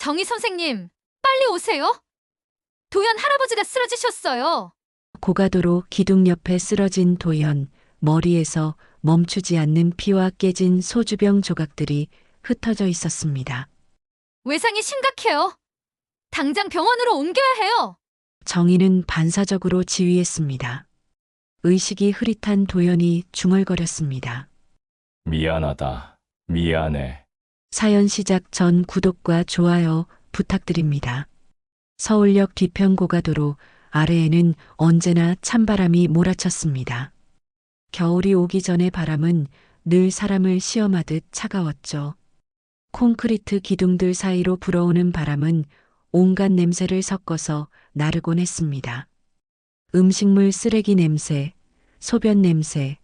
정희 선생님, 빨리 오세요. 도연 할아버지가 쓰러지셨어요. 고가도로 기둥 옆에 쓰러진 도연, 머리에서 멈추지 않는 피와 깨진 소주병 조각들이 흩어져 있었습니다. 외상이 심각해요. 당장 병원으로 옮겨야 해요. 정의는 반사적으로 지휘했습니다. 의식이 흐릿한 도연이 중얼거렸습니다. 미안하다. 미안해. 사연 시작 전 구독과 좋아요 부탁드립니다. 서울역 뒤편 고가도로 아래에는 언제나 찬바람이 몰아쳤습니다. 겨울이 오기 전의 바람은 늘 사람을 시험하듯 차가웠죠. 콘크리트 기둥들 사이로 불어오는 바람은 온갖 냄새를 섞어서 나르곤 했습니다. 음식물 쓰레기 냄새, 소변 냄새,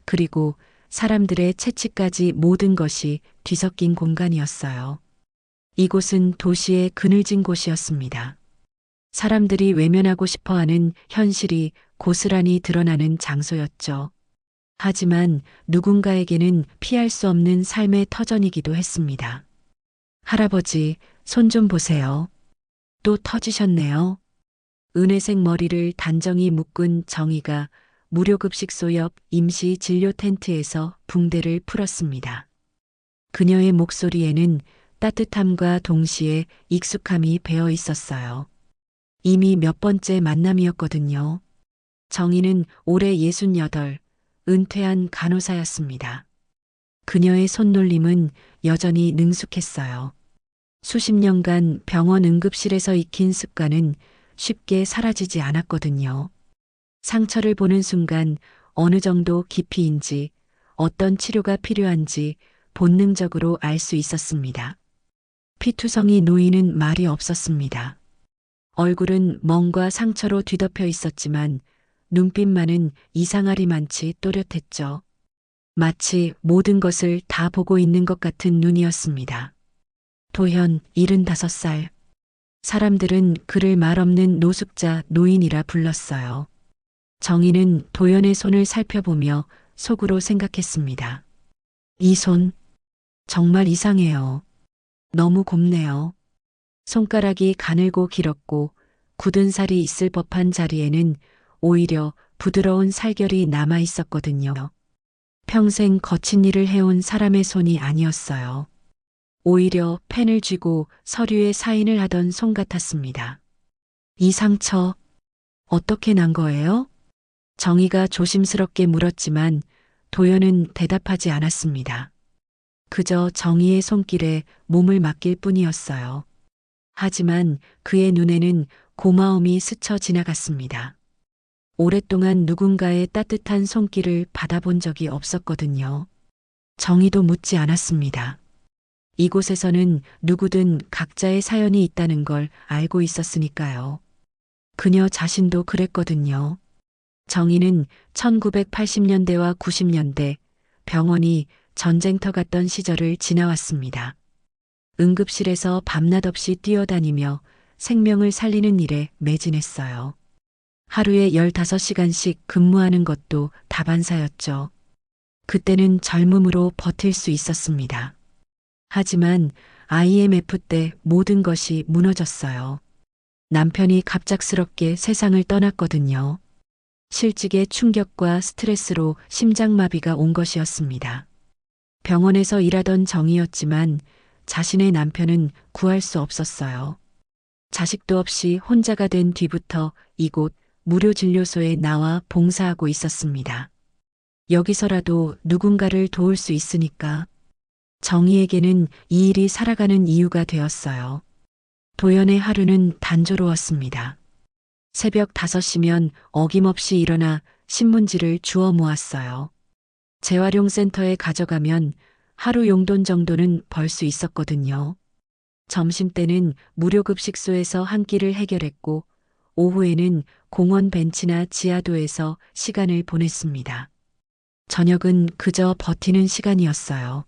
그리고 사람들의 채취까지 모든 것이 뒤섞인 공간이었어요. 이곳은 도시의 그늘진 곳이었습니다. 사람들이 외면하고 싶어하는 현실이 고스란히 드러나는 장소였죠. 하지만 누군가에게는 피할 수 없는 삶의 터전이기도 했습니다. 할아버지, 손 좀 보세요. 또 터지셨네요. 은회색 머리를 단정히 묶은 정희가 무료급식소 옆 임시 진료 텐트에서 붕대를 풀었습니다. 그녀의 목소리에는 따뜻함과 동시에 익숙함이 배어 있었어요. 이미 몇 번째 만남이었거든요. 정희는 올해 68, 은퇴한 간호사였습니다. 그녀의 손놀림은 여전히 능숙했어요. 수십 년간 병원 응급실에서 익힌 습관은 쉽게 사라지지 않았거든요. 상처를 보는 순간 어느 정도 깊이인지 어떤 치료가 필요한지 본능적으로 알 수 있었습니다. 피투성이 놓이는 말이 없었습니다. 얼굴은 멍과 상처로 뒤덮여 있었지만 눈빛만은 이상하리만치 또렷했죠. 마치 모든 것을 다 보고 있는 것 같은 눈이었습니다. 도현, 75살. 사람들은 그를 말없는 노숙자 노인이라 불렀어요. 정희는 도연의 손을 살펴보며 속으로 생각했습니다. 이 손, 정말 이상해요. 너무 곱네요. 손가락이 가늘고 길었고 굳은 살이 있을 법한 자리에는 오히려 부드러운 살결이 남아 있었거든요. 평생 거친 일을 해온 사람의 손이 아니었어요. 오히려 펜을 쥐고 서류에 사인을 하던 손 같았습니다. 이 상처, 어떻게 난 거예요? 정희가 조심스럽게 물었지만 도연은 대답하지 않았습니다. 그저 정희의 손길에 몸을 맡길 뿐이었어요. 하지만 그의 눈에는 고마움이 스쳐 지나갔습니다. 오랫동안 누군가의 따뜻한 손길을 받아본 적이 없었거든요. 정희도 묻지 않았습니다. 이곳에서는 누구든 각자의 사연이 있다는 걸 알고 있었으니까요. 그녀 자신도 그랬거든요. 정희는 1980년대와 90년대 병원이 전쟁터 같던 시절을 지나왔습니다. 응급실에서 밤낮 없이 뛰어다니며 생명을 살리는 일에 매진했어요. 하루에 15시간씩 근무하는 것도 다반사였죠. 그때는 젊음으로 버틸 수 있었습니다. 하지만 IMF 때 모든 것이 무너졌어요. 남편이 갑작스럽게 세상을 떠났거든요. 실직의 충격과 스트레스로 심장마비가 온 것이었습니다. 병원에서 일하던 정이었지만 자신의 남편은 구할 수 없었어요. 자식도 없이 혼자가 된 뒤부터 이곳 무료진료소에 나와 봉사하고 있었습니다. 여기서라도 누군가를 도울 수 있으니까. 정희에게는 이 일이 살아가는 이유가 되었어요. 도연의 하루는 단조로웠습니다. 새벽 5시면 어김없이 일어나 신문지를 주워 모았어요. 재활용센터에 가져가면 하루 용돈 정도는 벌 수 있었거든요. 점심때는 무료급식소에서 한 끼를 해결했고 오후에는 공원 벤치나 지하도에서 시간을 보냈습니다. 저녁은 그저 버티는 시간이었어요.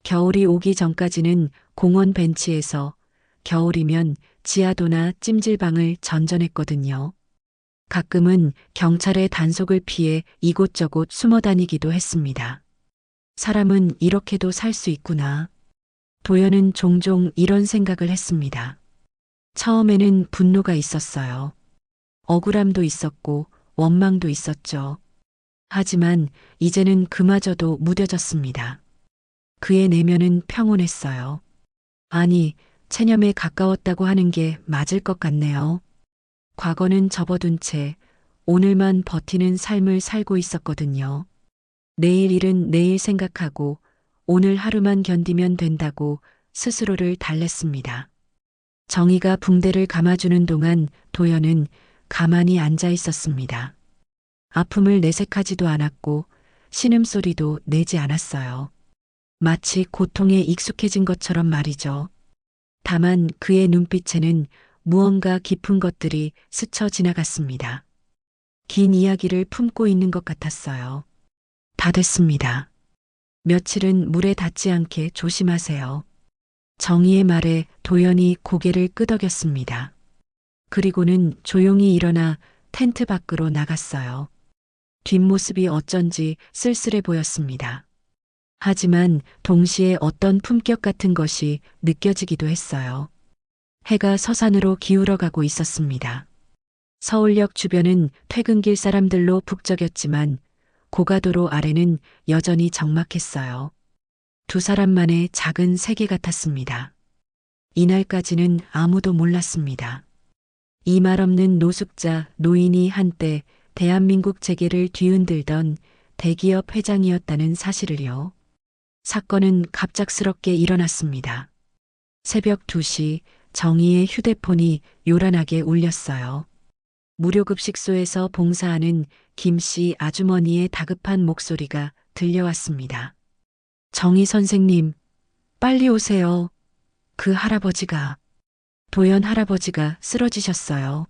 겨울이 오기 전까지는 공원 벤치에서, 겨울이면 지하도나 찜질방을 전전했거든요. 가끔은 경찰의 단속을 피해 이곳저곳 숨어 다니기도 했습니다. 사람은 이렇게도 살 수 있구나. 도연은 종종 이런 생각을 했습니다. 처음에는 분노가 있었어요. 억울함도 있었고 원망도 있었죠. 하지만 이제는 그마저도 무뎌졌습니다. 그의 내면은 평온했어요. 아니, 체념에 가까웠다고 하는 게 맞을 것 같네요. 과거는 접어둔 채 오늘만 버티는 삶을 살고 있었거든요. 내일 일은 내일 생각하고 오늘 하루만 견디면 된다고 스스로를 달랬습니다. 정의가 붕대를 감아주는 동안 도연은 가만히 앉아 있었습니다. 아픔을 내색하지도 않았고 신음소리도 내지 않았어요. 마치 고통에 익숙해진 것처럼 말이죠. 다만 그의 눈빛에는 무언가 깊은 것들이 스쳐 지나갔습니다. 긴 이야기를 품고 있는 것 같았어요. 다 됐습니다. 며칠은 물에 닿지 않게 조심하세요. 정의의 말에 도연이 고개를 끄덕였습니다. 그리고는 조용히 일어나 텐트 밖으로 나갔어요. 뒷모습이 어쩐지 쓸쓸해 보였습니다. 하지만 동시에 어떤 품격 같은 것이 느껴지기도 했어요. 해가 서산으로 기울어가고 있었습니다. 서울역 주변은 퇴근길 사람들로 북적였지만 고가도로 아래는 여전히 적막했어요. 두 사람만의 작은 세계 같았습니다. 이날까지는 아무도 몰랐습니다. 이 말 없는 노숙자 노인이 한때 대한민국 재계를 뒤흔들던 대기업 회장이었다는 사실을요. 사건은 갑작스럽게 일어났습니다. 새벽 2시 정희의 휴대폰이 요란하게 울렸어요. 무료급식소에서 봉사하는 김 씨 아주머니의 다급한 목소리가 들려왔습니다. 정희 선생님, 빨리 오세요. 그 할아버지가, 도연 할아버지가 쓰러지셨어요.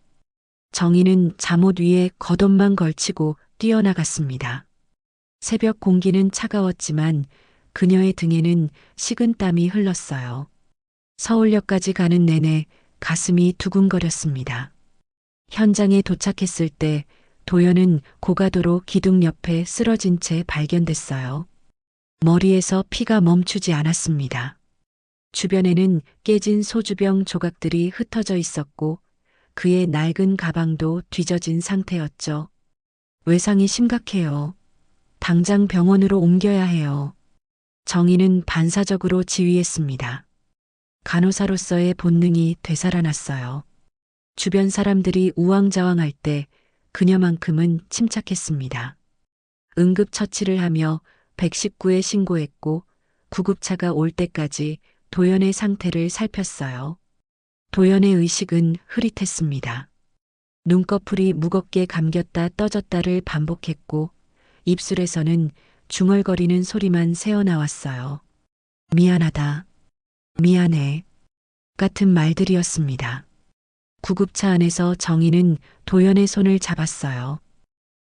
정희는 잠옷 위에 겉옷만 걸치고 뛰어나갔습니다. 새벽 공기는 차가웠지만 그녀의 등에는 식은땀이 흘렀어요. 서울역까지 가는 내내 가슴이 두근거렸습니다. 현장에 도착했을 때 도연은 고가도로 기둥 옆에 쓰러진 채 발견됐어요. 머리에서 피가 멈추지 않았습니다. 주변에는 깨진 소주병 조각들이 흩어져 있었고 그의 낡은 가방도 뒤져진 상태였죠. 외상이 심각해요. 당장 병원으로 옮겨야 해요. 정희는 반사적으로 지휘했습니다. 간호사로서의 본능이 되살아났어요. 주변 사람들이 우왕좌왕할 때 그녀만큼은 침착했습니다. 응급처치를 하며 119에 신고했고 구급차가 올 때까지 도연의 상태를 살폈어요. 도연의 의식은 흐릿했습니다. 눈꺼풀이 무겁게 감겼다 떠졌다를 반복했고 입술에서는 중얼거리는 소리만 새어나왔어요. 미안하다. 미안해. 같은 말들이었습니다. 구급차 안에서 정희는 도연의 손을 잡았어요.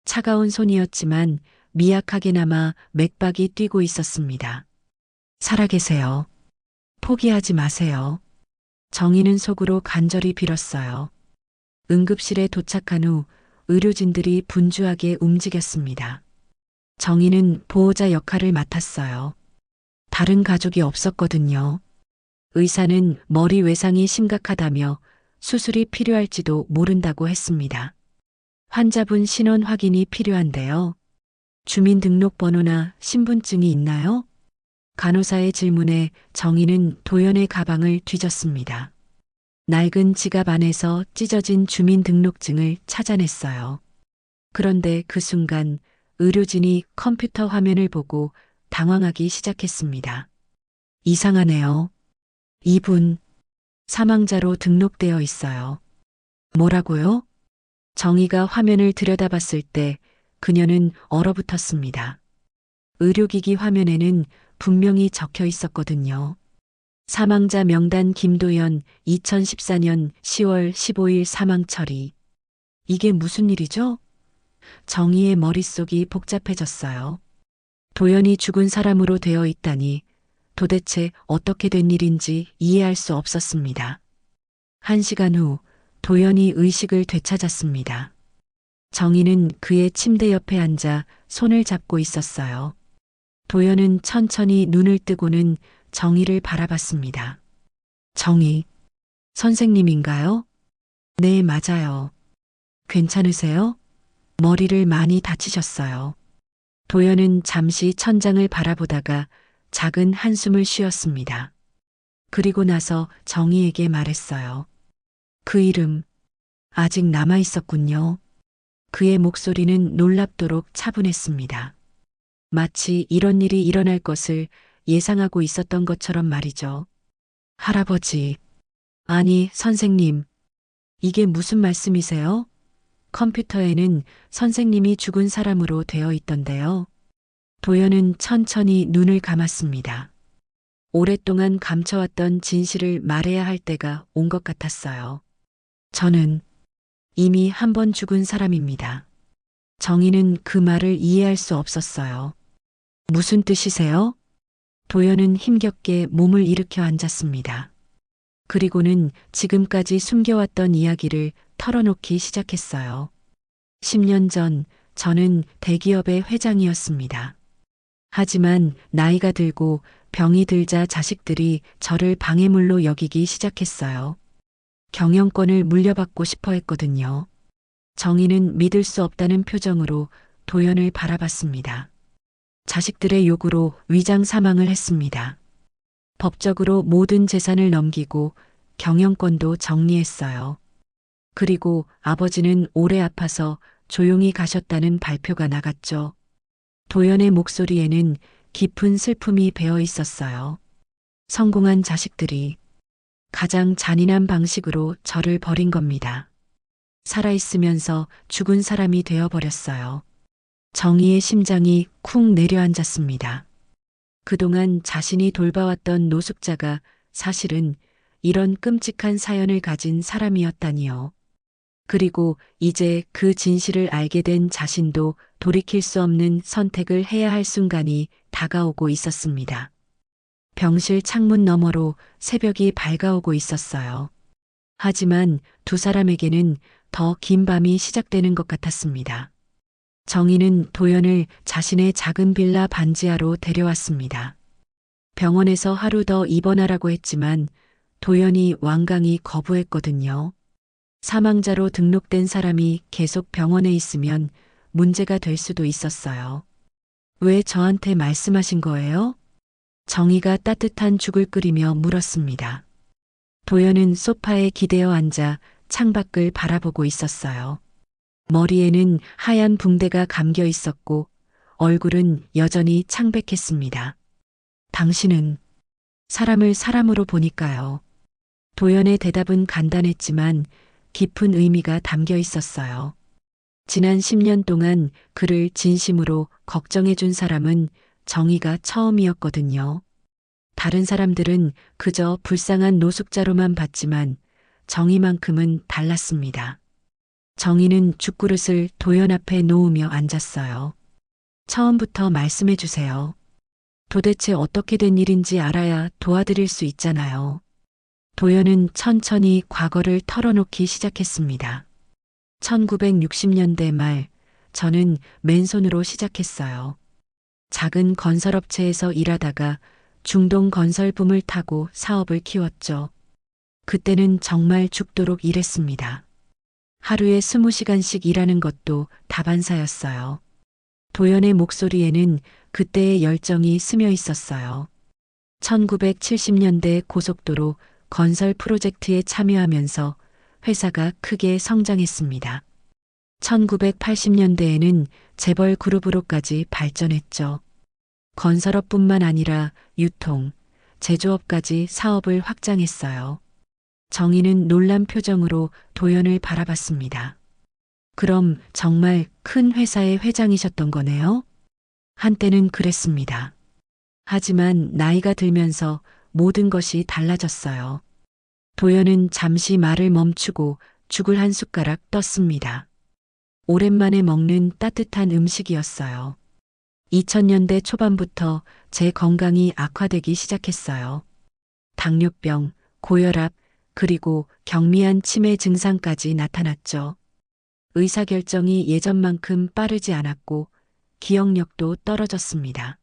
차가운 손이었지만 미약하게나마 맥박이 뛰고 있었습니다. 살아계세요. 포기하지 마세요. 정희는 속으로 간절히 빌었어요. 응급실에 도착한 후 의료진들이 분주하게 움직였습니다. 정희는 보호자 역할을 맡았어요. 다른 가족이 없었거든요. 의사는 머리 외상이 심각하다며 수술이 필요할지도 모른다고 했습니다. 환자분 신원 확인이 필요한데요. 주민등록번호나 신분증이 있나요? 간호사의 질문에 정희는 도연의 가방을 뒤졌습니다. 낡은 지갑 안에서 찢어진 주민등록증을 찾아냈어요. 그런데 그 순간 의료진이 컴퓨터 화면을 보고 당황하기 시작했습니다. 이상하네요. 이분 사망자로 등록되어 있어요. 뭐라고요? 정희가 화면을 들여다봤을 때 그녀는 얼어붙었습니다. 의료기기 화면에는 분명히 적혀 있었거든요. 사망자 명단 김도연 2014년 10월 15일 사망 처리. 이게 무슨 일이죠? 정희의 머릿속이 복잡해졌어요. 도연이 죽은 사람으로 되어 있다니 도대체 어떻게 된 일인지 이해할 수 없었습니다. 1시간 후 도연이 의식을 되찾았습니다. 정희는 그의 침대 옆에 앉아 손을 잡고 있었어요. 도연은 천천히 눈을 뜨고는 정희를 바라봤습니다. 정희, 선생님인가요? 네, 맞아요. 괜찮으세요? 머리를 많이 다치셨어요. 도연은 잠시 천장을 바라보다가 작은 한숨을 쉬었습니다. 그리고 나서 정희에게 말했어요. 그 이름, 아직 남아 있었군요. 그의 목소리는 놀랍도록 차분했습니다. 마치 이런 일이 일어날 것을 예상하고 있었던 것처럼 말이죠. 할아버지, 아니, 선생님, 이게 무슨 말씀이세요? 컴퓨터에는 선생님이 죽은 사람으로 되어 있던데요. 도연은 천천히 눈을 감았습니다. 오랫동안 감춰왔던 진실을 말해야 할 때가 온 것 같았어요. 저는 이미 한 번 죽은 사람입니다. 정희는 그 말을 이해할 수 없었어요. 무슨 뜻이세요? 도연은 힘겹게 몸을 일으켜 앉았습니다. 그리고는 지금까지 숨겨왔던 이야기를 털어놓기 시작했어요. 10년 전 저는 대기업의 회장이었습니다. 하지만 나이가 들고 병이 들자 자식들이 저를 방해물로 여기기 시작했어요. 경영권을 물려받고 싶어 했거든요. 정희는 믿을 수 없다는 표정으로 도연을 바라봤습니다. 자식들의 요구로 위장 사망을 했습니다. 법적으로 모든 재산을 넘기고 경영권도 정리했어요. 그리고 아버지는 오래 아파서 조용히 가셨다는 발표가 나갔죠. 도연의 목소리에는 깊은 슬픔이 배어 있었어요. 성공한 자식들이 가장 잔인한 방식으로 저를 버린 겁니다. 살아있으면서 죽은 사람이 되어버렸어요. 정희의 심장이 쿵 내려앉았습니다. 그동안 자신이 돌봐왔던 노숙자가 사실은 이런 끔찍한 사연을 가진 사람이었다니요. 그리고 이제 그 진실을 알게 된 자신도 돌이킬 수 없는 선택을 해야 할 순간이 다가오고 있었습니다. 병실 창문 너머로 새벽이 밝아오고 있었어요. 하지만 두 사람에게는 더 긴 밤이 시작되는 것 같았습니다. 정희는 도연을 자신의 작은 빌라 반지하로 데려왔습니다. 병원에서 하루 더 입원하라고 했지만 도연이 완강히 거부했거든요. 사망자로 등록된 사람이 계속 병원에 있으면 문제가 될 수도 있었어요. 왜 저한테 말씀하신 거예요? 정희가 따뜻한 죽을 끓이며 물었습니다. 도연은 소파에 기대어 앉아 창밖을 바라보고 있었어요. 머리에는 하얀 붕대가 감겨 있었고 얼굴은 여전히 창백했습니다. 당신은 사람을 사람으로 보니까요. 도연의 대답은 간단했지만 깊은 의미가 담겨 있었어요. 지난 10년 동안 그를 진심으로 걱정해 준 사람은 정희가 처음이었거든요. 다른 사람들은 그저 불쌍한 노숙자로만 봤지만 정희만큼은 달랐습니다. 정희는 죽그릇을 도연 앞에 놓으며 앉았어요. 처음부터 말씀해 주세요. 도대체 어떻게 된 일인지 알아야 도와드릴 수 있잖아요. 도연은 천천히 과거를 털어놓기 시작했습니다. 1960년대 말, 저는 맨손으로 시작했어요. 작은 건설업체에서 일하다가 중동 건설 붐을 타고 사업을 키웠죠. 그때는 정말 죽도록 일했습니다. 하루에 20시간씩 일하는 것도 다반사였어요. 도연의 목소리에는 그때의 열정이 스며 있었어요. 1970년대 고속도로 건설 프로젝트에 참여하면서 회사가 크게 성장했습니다. 1980년대에는 재벌 그룹으로까지 발전했죠. 건설업뿐만 아니라 유통, 제조업까지 사업을 확장했어요. 정희는 놀란 표정으로 도연을 바라봤습니다. 그럼 정말 큰 회사의 회장이셨던 거네요? 한때는 그랬습니다. 하지만 나이가 들면서 모든 것이 달라졌어요. 도연은 잠시 말을 멈추고 죽을 한 숟가락 떴습니다. 오랜만에 먹는 따뜻한 음식이었어요. 2000년대 초반부터 제 건강이 악화되기 시작했어요. 당뇨병, 고혈압, 그리고 경미한 치매 증상까지 나타났죠. 의사결정이 예전만큼 빠르지 않았고 기억력도 떨어졌습니다.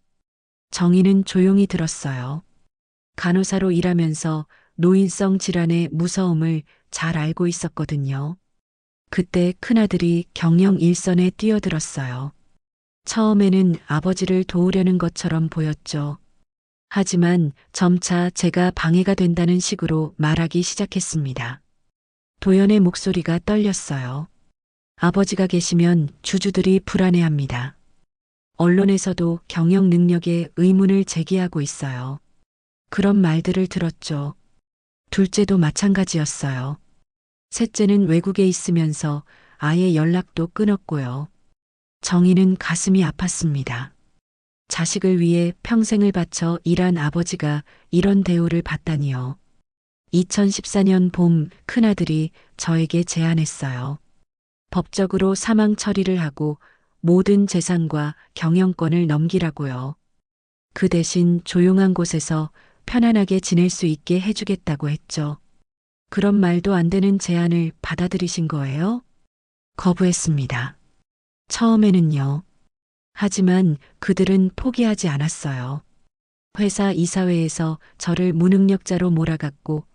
정희는 조용히 들었어요. 간호사로 일하면서 노인성 질환의 무서움을 잘 알고 있었거든요. 그때 큰아들이 경영 일선에 뛰어들었어요. 처음에는 아버지를 도우려는 것처럼 보였죠. 하지만 점차 제가 방해가 된다는 식으로 말하기 시작했습니다. 도연의 목소리가 떨렸어요. 아버지가 계시면 주주들이 불안해합니다. 언론에서도 경영 능력에 의문을 제기하고 있어요. 그런 말들을 들었죠. 둘째도 마찬가지였어요. 셋째는 외국에 있으면서 아예 연락도 끊었고요. 정희는 가슴이 아팠습니다. 자식을 위해 평생을 바쳐 일한 아버지가 이런 대우를 받다니요. 2014년 봄 큰아들이 저에게 제안했어요. 법적으로 사망 처리를 하고 모든 재산과 경영권을 넘기라고요. 그 대신 조용한 곳에서 편안하게 지낼 수 있게 해주겠다고 했죠. 그런 말도 안 되는 제안을 받아들이신 거예요? 거부했습니다. 처음에는요. 하지만 그들은 포기하지 않았어요. 회사 이사회에서 저를 무능력자로 몰아갔고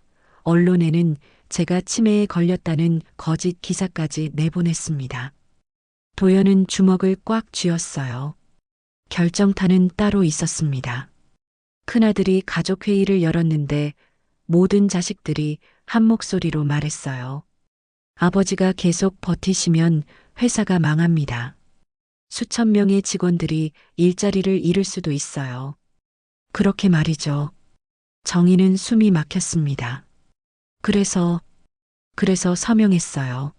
언론에는 제가 치매에 걸렸다는 거짓 기사까지 내보냈습니다. 도연은 주먹을 꽉 쥐었어요. 결정타는 따로 있었습니다. 큰아들이 가족회의를 열었는데 모든 자식들이 한 목소리로 말했어요. 아버지가 계속 버티시면 회사가 망합니다. 수천 명의 직원들이 일자리를 잃을 수도 있어요. 그렇게 말이죠. 정희는 숨이 막혔습니다. 그래서 서명했어요.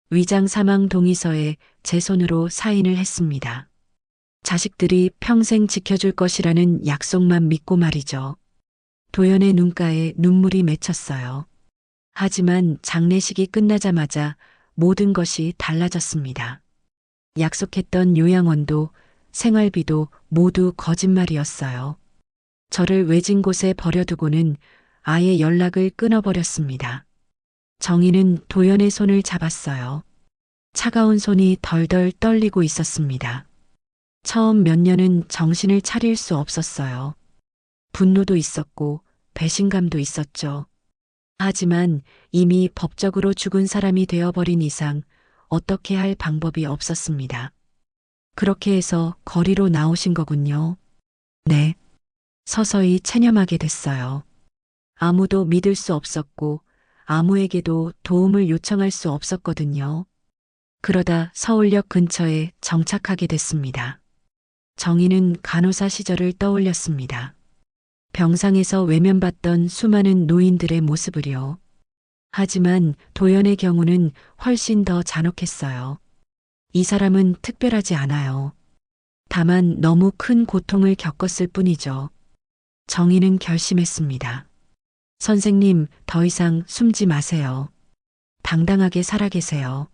위장 사망 동의서에 제 손으로 사인을 했습니다. 자식들이 평생 지켜줄 것이라는 약속만 믿고 말이죠. 도연의 눈가에 눈물이 맺혔어요. 하지만 장례식이 끝나자마자 모든 것이 달라졌습니다. 약속했던 요양원도 생활비도 모두 거짓말이었어요. 저를 외진 곳에 버려두고는 아예 연락을 끊어버렸습니다. 정희는 도연의 손을 잡았어요. 차가운 손이 덜덜 떨리고 있었습니다. 처음 몇 년은 정신을 차릴 수 없었어요. 분노도 있었고 배신감도 있었죠. 하지만 이미 법적으로 죽은 사람이 되어버린 이상 어떻게 할 방법이 없었습니다. 그렇게 해서 거리로 나오신 거군요. 네. 서서히 체념하게 됐어요. 아무도 믿을 수 없었고 아무에게도 도움을 요청할 수 없었거든요. 그러다 서울역 근처에 정착하게 됐습니다. 정희는 간호사 시절을 떠올렸습니다. 병상에서 외면받던 수많은 노인들의 모습을요. 하지만 도연의 경우는 훨씬 더 잔혹했어요. 이 사람은 특별하지 않아요. 다만 너무 큰 고통을 겪었을 뿐이죠. 정희는 결심했습니다. 선생님, 더 이상 숨지 마세요. 당당하게 살아계세요.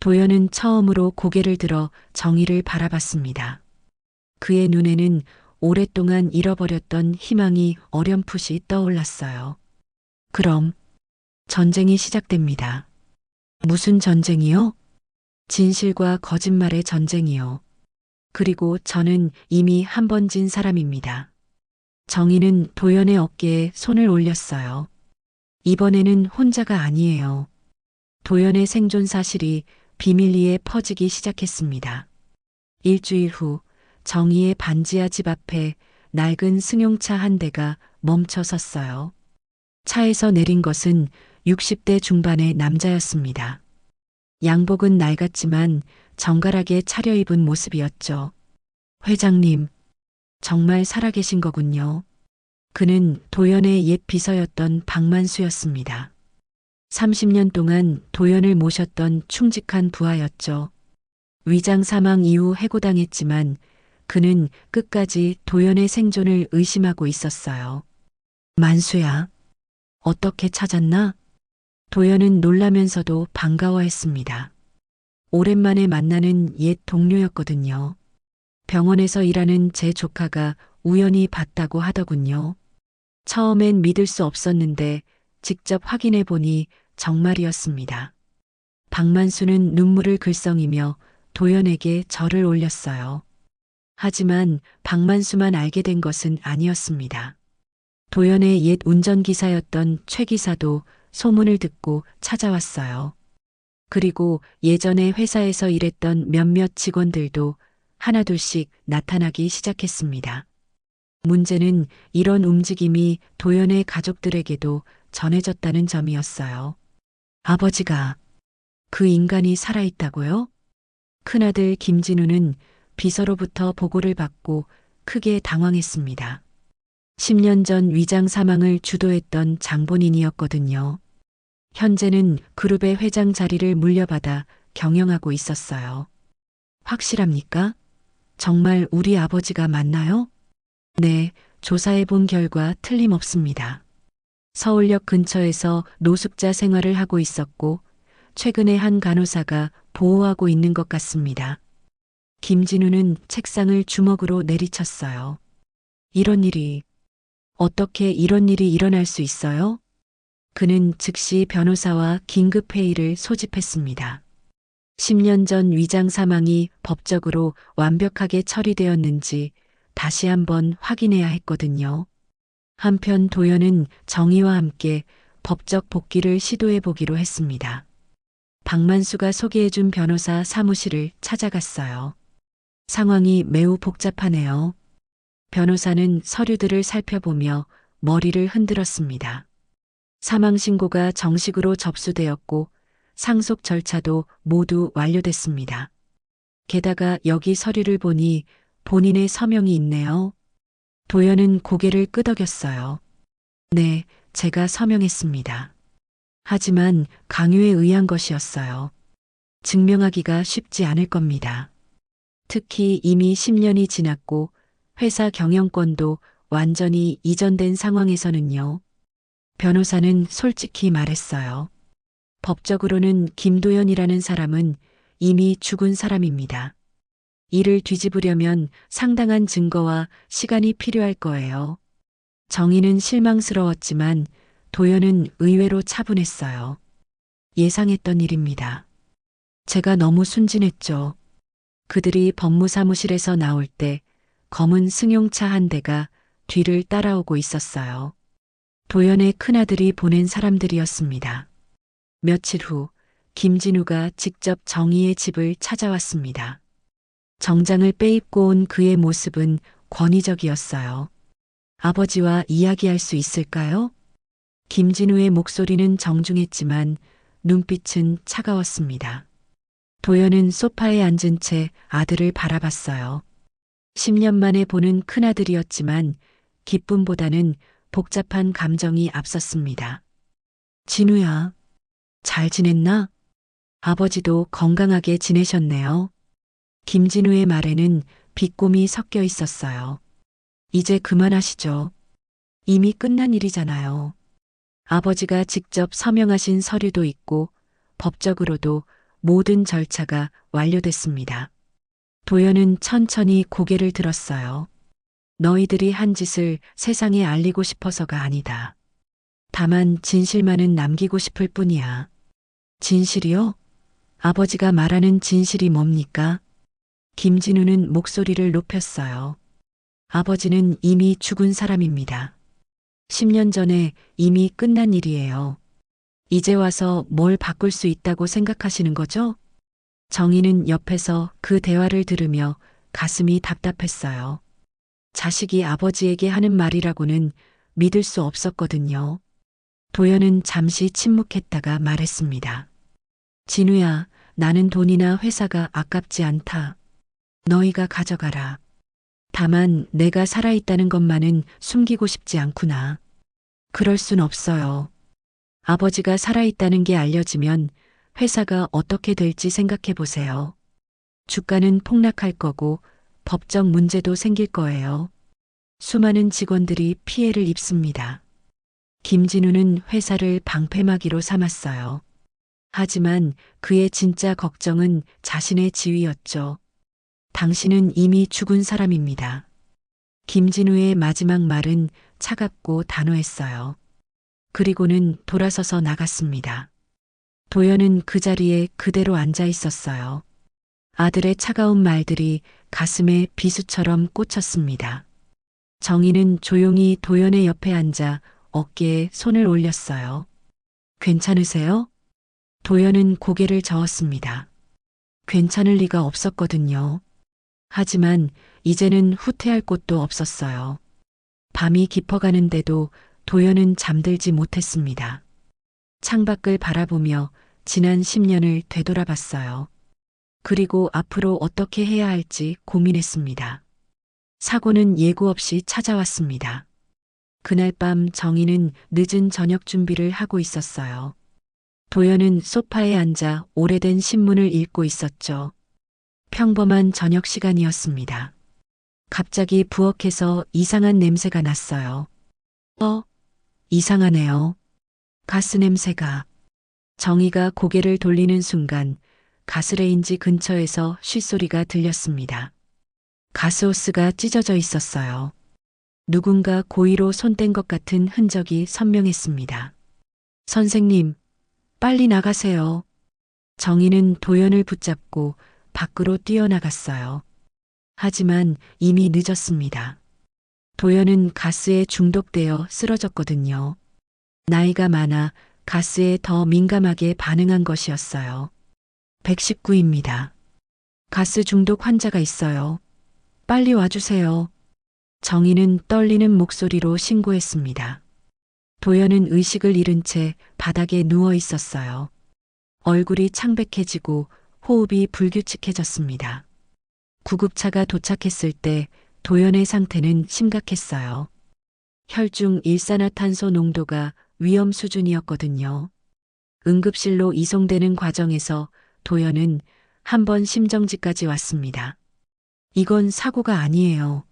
도연은 처음으로 고개를 들어 정희를 바라봤습니다. 그의 눈에는 오랫동안 잃어버렸던 희망이 어렴풋이 떠올랐어요. 그럼 전쟁이 시작됩니다. 무슨 전쟁이요? 진실과 거짓말의 전쟁이요. 그리고 저는 이미 한 번 진 사람입니다. 정희는 도연의 어깨에 손을 올렸어요. 이번에는 혼자가 아니에요. 도연의 생존 사실이 비밀리에 퍼지기 시작했습니다. 일주일 후 정희의 반지하 집 앞에 낡은 승용차 한 대가 멈춰 섰어요. 차에서 내린 것은 60대 중반의 남자였습니다. 양복은 낡았지만 정갈하게 차려입은 모습이었죠. 회장님, 정말 살아계신 거군요. 그는 도연의 옛 비서였던 박만수였습니다. 30년 동안 도연을 모셨던 충직한 부하였죠. 위장 사망 이후 해고당했지만 그는 끝까지 도연의 생존을 의심하고 있었어요. 만수야, 어떻게 찾았나? 도연은 놀라면서도 반가워했습니다. 오랜만에 만나는 옛 동료였거든요. 병원에서 일하는 제 조카가 우연히 봤다고 하더군요. 처음엔 믿을 수 없었는데 직접 확인해 보니 정말이었습니다. 박만수는 눈물을 글썽이며 도연에게 절을 올렸어요. 하지만 박만수만 알게 된 것은 아니었습니다. 도연의 옛 운전기사였던 최 기사도 소문을 듣고 찾아왔어요. 그리고 예전에 회사에서 일했던 몇몇 직원들도 하나둘씩 나타나기 시작했습니다. 문제는 이런 움직임이 도연의 가족들에게도 전해졌다는 점이었어요. 아버지가 그 인간이 살아있다고요? 큰아들 김진우는 비서로부터 보고를 받고 크게 당황했습니다. 10년 전 위장 사망을 주도했던 장본인이었거든요. 현재는 그룹의 회장 자리를 물려받아 경영하고 있었어요. 확실합니까? 정말 우리 아버지가 맞나요? 네, 조사해 본 결과 틀림없습니다. 서울역 근처에서 노숙자 생활을 하고 있었고, 최근에 한 간호사가 보호하고 있는 것 같습니다. 김진우는 책상을 주먹으로 내리쳤어요. 어떻게 이런 일이 일어날 수 있어요? 그는 즉시 변호사와 긴급회의를 소집했습니다. 10년 전 위장 사망이 법적으로 완벽하게 처리되었는지 다시 한번 확인해야 했거든요. 한편 도연은 정의와 함께 법적 복귀를 시도해 보기로 했습니다. 박만수가 소개해준 변호사 사무실을 찾아갔어요. 상황이 매우 복잡하네요. 변호사는 서류들을 살펴보며 머리를 흔들었습니다. 사망신고가 정식으로 접수되었고 상속 절차도 모두 완료됐습니다. 게다가 여기 서류를 보니 본인의 서명이 있네요. 도연은 고개를 끄덕였어요. 네, 제가 서명했습니다. 하지만 강요에 의한 것이었어요. 증명하기가 쉽지 않을 겁니다. 특히 이미 10년이 지났고 회사 경영권도 완전히 이전된 상황에서는요. 변호사는 솔직히 말했어요. 법적으로는 김도연이라는 사람은 이미 죽은 사람입니다. 이를 뒤집으려면 상당한 증거와 시간이 필요할 거예요. 정의는 실망스러웠지만 도연은 의외로 차분했어요. 예상했던 일입니다. 제가 너무 순진했죠. 그들이 법무사무실에서 나올 때 검은 승용차 한 대가 뒤를 따라오고 있었어요. 도연의 큰아들이 보낸 사람들이었습니다. 며칠 후 김진우가 직접 정희의 집을 찾아왔습니다. 정장을 빼입고 온 그의 모습은 권위적이었어요. 아버지와 이야기할 수 있을까요? 김진우의 목소리는 정중했지만 눈빛은 차가웠습니다. 도연은 소파에 앉은 채 아들을 바라봤어요. 10년 만에 보는 큰아들이었지만 기쁨보다는 복잡한 감정이 앞섰습니다. 진우야, 잘 지냈나? 아버지도 건강하게 지내셨네요. 김진우의 말에는 비꼼이 섞여 있었어요. 이제 그만하시죠. 이미 끝난 일이잖아요. 아버지가 직접 서명하신 서류도 있고 법적으로도 모든 절차가 완료됐습니다. 도연은 천천히 고개를 들었어요. 너희들이 한 짓을 세상에 알리고 싶어서가 아니다. 다만 진실만은 남기고 싶을 뿐이야. 진실이요? 아버지가 말하는 진실이 뭡니까? 김진우는 목소리를 높였어요. 아버지는 이미 죽은 사람입니다. 10년 전에 이미 끝난 일이에요. 이제 와서 뭘 바꿀 수 있다고 생각하시는 거죠? 정희는 옆에서 그 대화를 들으며 가슴이 답답했어요. 자식이 아버지에게 하는 말이라고는 믿을 수 없었거든요. 도연은 잠시 침묵했다가 말했습니다. 진우야, 나는 돈이나 회사가 아깝지 않다. 너희가 가져가라. 다만 내가 살아있다는 것만은 숨기고 싶지 않구나. 그럴 순 없어요. 아버지가 살아있다는 게 알려지면 회사가 어떻게 될지 생각해 보세요. 주가는 폭락할 거고 법적 문제도 생길 거예요. 수많은 직원들이 피해를 입습니다. 김진우는 회사를 방패막이로 삼았어요. 하지만 그의 진짜 걱정은 자신의 지위였죠. 당신은 이미 죽은 사람입니다. 김진우의 마지막 말은 차갑고 단호했어요. 그리고는 돌아서서 나갔습니다. 도연은 그 자리에 그대로 앉아 있었어요. 아들의 차가운 말들이 가슴에 비수처럼 꽂혔습니다. 정희는 조용히 도연의 옆에 앉아 어깨에 손을 올렸어요. 괜찮으세요? 도연은 고개를 저었습니다. 괜찮을 리가 없었거든요. 하지만 이제는 후퇴할 곳도 없었어요. 밤이 깊어가는데도 도연은 잠들지 못했습니다. 창밖을 바라보며 지난 10년을 되돌아봤어요. 그리고 앞으로 어떻게 해야 할지 고민했습니다. 사고는 예고 없이 찾아왔습니다. 그날 밤 정희는 늦은 저녁 준비를 하고 있었어요. 도연은 소파에 앉아 오래된 신문을 읽고 있었죠. 평범한 저녁 시간이었습니다. 갑자기 부엌에서 이상한 냄새가 났어요. 이상하네요. 가스 냄새가. 정희가 고개를 돌리는 순간 가스레인지 근처에서 쉿소리가 들렸습니다. 가스호스가 찢어져 있었어요. 누군가 고의로 손댄 것 같은 흔적이 선명했습니다. 선생님, 빨리 나가세요. 정희는 도연을 붙잡고 밖으로 뛰어나갔어요. 하지만 이미 늦었습니다. 도연은 가스에 중독되어 쓰러졌거든요. 나이가 많아 가스에 더 민감하게 반응한 것이었어요. 119입니다. 가스 중독 환자가 있어요. 빨리 와주세요. 정희는 떨리는 목소리로 신고했습니다. 도연은 의식을 잃은 채 바닥에 누워 있었어요. 얼굴이 창백해지고 호흡이 불규칙해졌습니다. 구급차가 도착했을 때 도연의 상태는 심각했어요. 혈중 일산화탄소 농도가 위험 수준이었거든요. 응급실로 이송되는 과정에서 도연은 한 번 심정지까지 왔습니다. 이건 사고가 아니에요.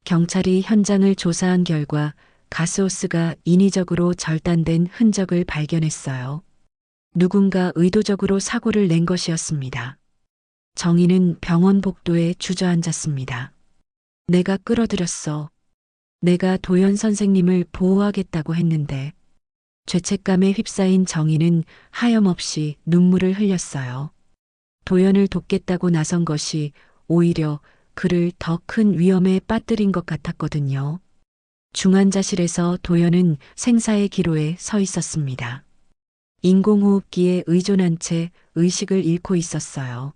경찰이 현장을 조사한 결과 가스호스가 인위적으로 절단된 흔적을 발견했어요. 누군가 의도적으로 사고를 낸 것이었습니다. 정희는 병원 복도에 주저앉았습니다. 내가 끌어들였어. 내가 도연 선생님을 보호하겠다고 했는데. 죄책감에 휩싸인 정희는 하염없이 눈물을 흘렸어요. 도연을 돕겠다고 나선 것이 오히려 그를 더 큰 위험에 빠뜨린 것 같았거든요. 중환자실에서 도연은 생사의 기로에 서 있었습니다. 인공호흡기에 의존한 채 의식을 잃고 있었어요.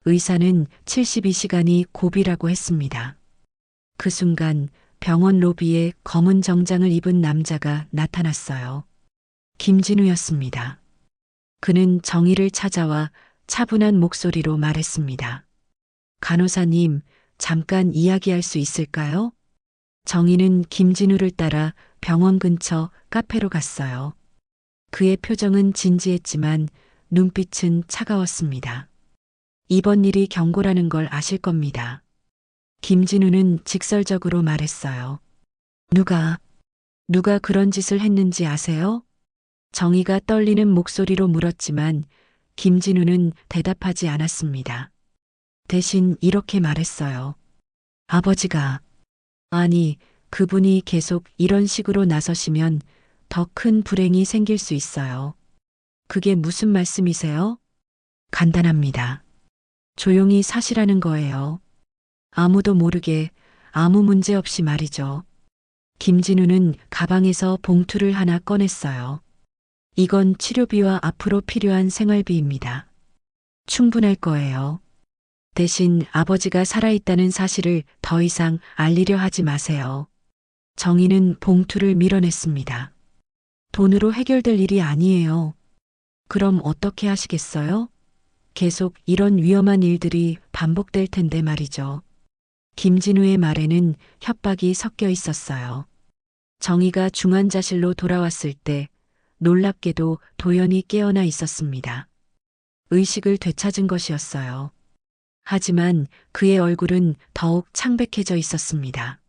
의사는 72시간이 고비라고 했습니다. 그 순간 병원 로비에 검은 정장을 입은 남자가 나타났어요. 김진우였습니다. 그는 정희를 찾아와 차분한 목소리로 말했습니다. 간호사님, 잠깐 이야기할 수 있을까요? 정희는 김진우를 따라 병원 근처 카페로 갔어요. 그의 표정은 진지했지만 눈빛은 차가웠습니다. 이번 일이 경고라는 걸 아실 겁니다. 김진우는 직설적으로 말했어요. 누가 그런 짓을 했는지 아세요? 정희가 떨리는 목소리로 물었지만 김진우는 대답하지 않았습니다. 대신 이렇게 말했어요. 아버지가. 아니, 그분이 계속 이런 식으로 나서시면 더 큰 불행이 생길 수 있어요. 그게 무슨 말씀이세요? 간단합니다. 조용히 사시라는 거예요. 아무도 모르게 아무 문제 없이 말이죠. 김진우는 가방에서 봉투를 하나 꺼냈어요. 이건 치료비와 앞으로 필요한 생활비입니다. 충분할 거예요. 대신 아버지가 살아있다는 사실을 더 이상 알리려 하지 마세요. 정희는 봉투를 밀어냈습니다. 돈으로 해결될 일이 아니에요. 그럼 어떻게 하시겠어요? 계속 이런 위험한 일들이 반복될 텐데 말이죠. 김진우의 말에는 협박이 섞여 있었어요. 정희가 중환자실로 돌아왔을 때 놀랍게도 도연이 깨어나 있었습니다. 의식을 되찾은 것이었어요. 하지만 그의 얼굴은 더욱 창백해져 있었습니다.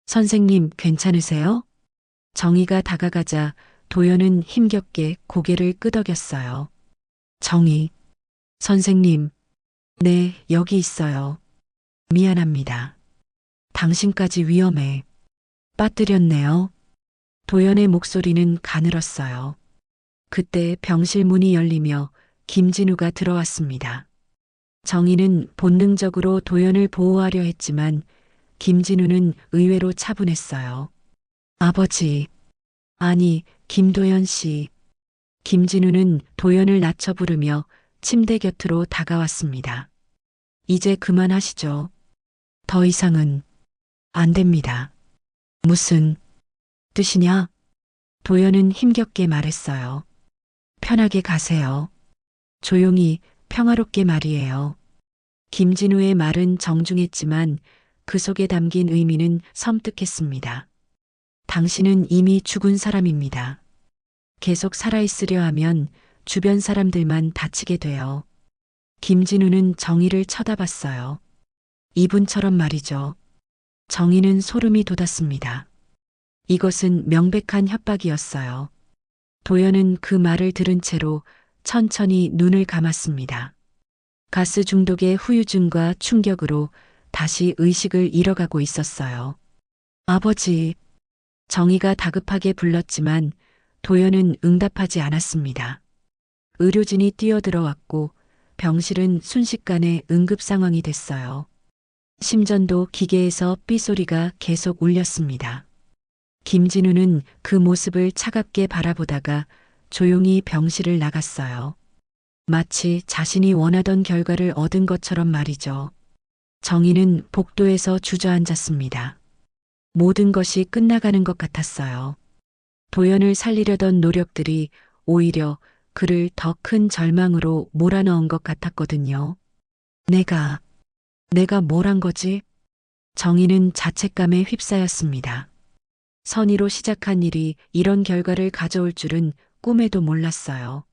선생님, 괜찮으세요? 정희가 다가가자 도연은 힘겹게 고개를 끄덕였어요. 정희. 선생님. 네, 여기 있어요. 미안합니다. 당신까지 위험에 빠뜨렸네요. 도연의 목소리는 가늘었어요. 그때 병실 문이 열리며 김진우가 들어왔습니다. 정희는 본능적으로 도연을 보호하려 했지만 김진우는 의외로 차분했어요. 아버지. 아니, 김도연 씨. 김진우는 도연을 낮춰 부르며 침대 곁으로 다가왔습니다. 이제 그만하시죠. 더 이상은 안 됩니다. 무슨 뜻이냐? 도연은 힘겹게 말했어요. 편하게 가세요. 조용히 평화롭게 말이에요. 김진우의 말은 정중했지만 그 속에 담긴 의미는 섬뜩했습니다. 당신은 이미 죽은 사람입니다. 계속 살아있으려 하면 주변 사람들만 다치게 돼요. 김진우는 정희를 쳐다봤어요. 이분처럼 말이죠. 정희는 소름이 돋았습니다. 이것은 명백한 협박이었어요. 도연은 그 말을 들은 채로 천천히 눈을 감았습니다. 가스 중독의 후유증과 충격으로 다시 의식을 잃어가고 있었어요. 아버지. 정희가 다급하게 불렀지만 도연은 응답하지 않았습니다. 의료진이 뛰어들어왔고 병실은 순식간에 응급 상황이 됐어요. 심전도 기계에서 삐소리가 계속 울렸습니다. 김진우는 그 모습을 차갑게 바라보다가 조용히 병실을 나갔어요. 마치 자신이 원하던 결과를 얻은 것처럼 말이죠. 정희는 복도에서 주저앉았습니다. 모든 것이 끝나가는 것 같았어요. 도연을 살리려던 노력들이 오히려 그를 더 큰 절망으로 몰아넣은 것 같았거든요. 내가 뭘 한 거지? 정희는 자책감에 휩싸였습니다. 선의로 시작한 일이 이런 결과를 가져올 줄은 꿈에도 몰랐어요.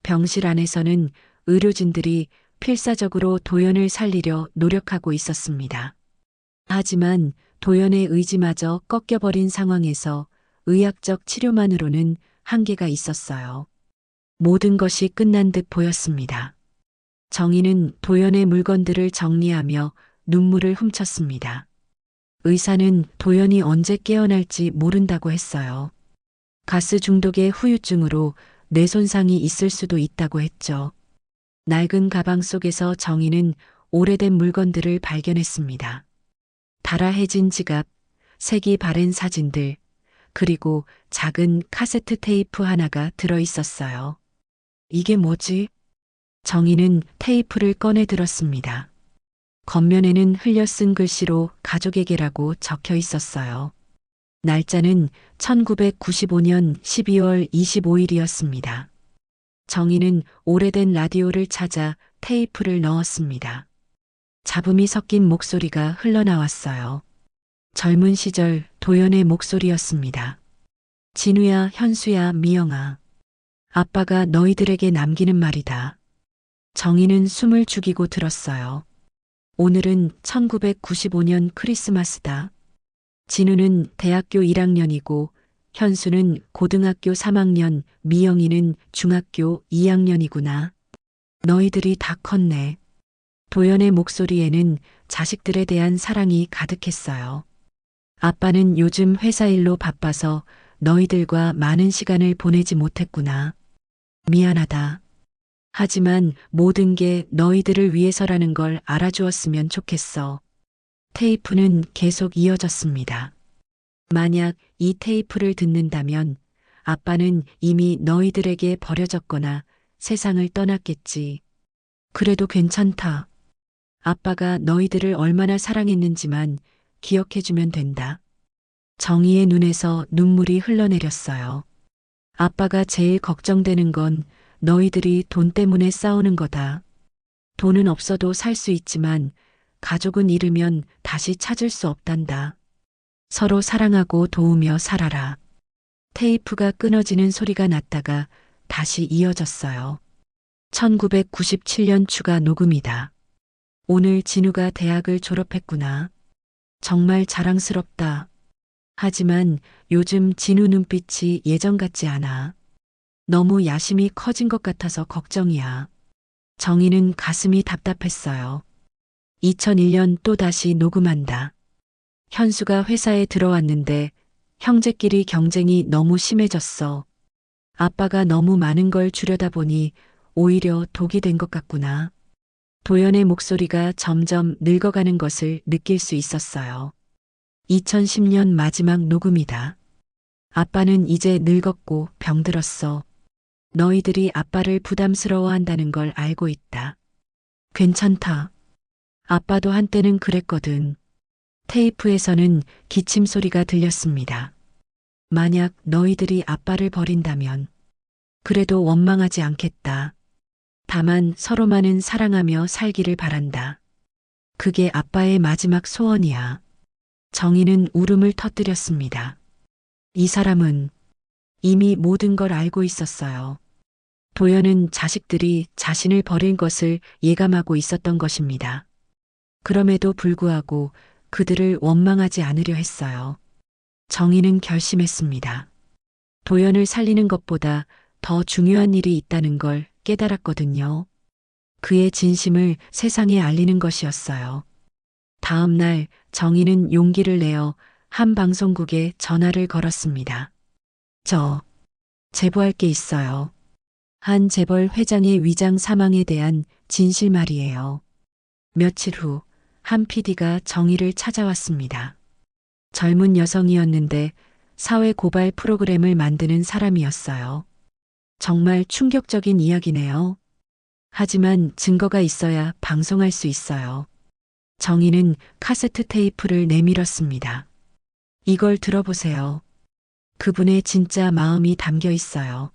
병실 안에서는 의료진들이 필사적으로 도연을 살리려 노력하고 있었습니다. 하지만 도연의 의지마저 꺾여버린 상황에서 의학적 치료만으로는 한계가 있었어요. 모든 것이 끝난 듯 보였습니다. 정희는 도연의 물건들을 정리하며 눈물을 훔쳤습니다. 의사는 도연이 언제 깨어날지 모른다고 했어요. 가스 중독의 후유증으로 뇌 손상이 있을 수도 있다고 했죠. 낡은 가방 속에서 정희는 오래된 물건들을 발견했습니다. 달아해진 지갑, 색이 바랜 사진들, 그리고 작은 카세트 테이프 하나가 들어 있었어요. 이게 뭐지? 정희는 테이프를 꺼내 들었습니다. 겉면에는 흘려 쓴 글씨로 가족에게라고 적혀 있었어요. 날짜는 1995년 12월 25일이었습니다. 정희는 오래된 라디오를 찾아 테이프를 넣었습니다. 잡음이 섞인 목소리가 흘러나왔어요. 젊은 시절 도연의 목소리였습니다. 진우야, 현수야, 미영아. 아빠가 너희들에게 남기는 말이다. 정희는 숨을 죽이고 들었어요. 오늘은 1995년 크리스마스다. 진우는 대학교 1학년이고 현수는 고등학교 3학년, 미영이는 중학교 2학년이구나. 너희들이 다 컸네. 도연의 목소리에는 자식들에 대한 사랑이 가득했어요. 아빠는 요즘 회사 일로 바빠서 너희들과 많은 시간을 보내지 못했구나. 미안하다. 하지만 모든 게 너희들을 위해서라는 걸 알아주었으면 좋겠어. 테이프는 계속 이어졌습니다. 만약 이 테이프를 듣는다면 아빠는 이미 너희들에게 버려졌거나 세상을 떠났겠지. 그래도 괜찮다. 아빠가 너희들을 얼마나 사랑했는지만 기억해주면 된다. 정희의 눈에서 눈물이 흘러내렸어요. 아빠가 제일 걱정되는 건 너희들이 돈 때문에 싸우는 거다. 돈은 없어도 살 수 있지만 가족은 잃으면 다시 찾을 수 없단다. 서로 사랑하고 도우며 살아라. 테이프가 끊어지는 소리가 났다가 다시 이어졌어요. 1997년 추가 녹음이다. 오늘 진우가 대학을 졸업했구나. 정말 자랑스럽다. 하지만 요즘 진우 눈빛이 예전 같지 않아. 너무 야심이 커진 것 같아서 걱정이야. 정희는 가슴이 답답했어요. 2001년 또다시 녹음한다. 현수가 회사에 들어왔는데 형제끼리 경쟁이 너무 심해졌어. 아빠가 너무 많은 걸 주려다 보니 오히려 독이 된 것 같구나. 도연의 목소리가 점점 늙어가는 것을 느낄 수 있었어요. 2010년 마지막 녹음이다. 아빠는 이제 늙었고 병들었어. 너희들이 아빠를 부담스러워한다는 걸 알고 있다. 괜찮다. 아빠도 한때는 그랬거든. 테이프에서는 기침 소리가 들렸습니다. 만약 너희들이 아빠를 버린다면 그래도 원망하지 않겠다. 다만 서로만은 사랑하며 살기를 바란다. 그게 아빠의 마지막 소원이야. 정희는 울음을 터뜨렸습니다. 이 사람은 이미 모든 걸 알고 있었어요. 도연은 자식들이 자신을 버린 것을 예감하고 있었던 것입니다. 그럼에도 불구하고 그들을 원망하지 않으려 했어요. 정희는 결심했습니다. 도연을 살리는 것보다 더 중요한 일이 있다는 걸 깨달았거든요. 그의 진심을 세상에 알리는 것이었어요. 다음 날 정희는 용기를 내어 한 방송국에 전화를 걸었습니다. 제보할 게 있어요. 한 재벌 회장의 위장 사망에 대한 진실 말이에요. 며칠 후 한 PD가 정희를 찾아왔습니다. 젊은 여성이었는데 사회 고발 프로그램을 만드는 사람이었어요. 정말 충격적인 이야기네요. 하지만 증거가 있어야 방송할 수 있어요. 정희는 카세트 테이프를 내밀었습니다. 이걸 들어보세요. 그분의 진짜 마음이 담겨 있어요.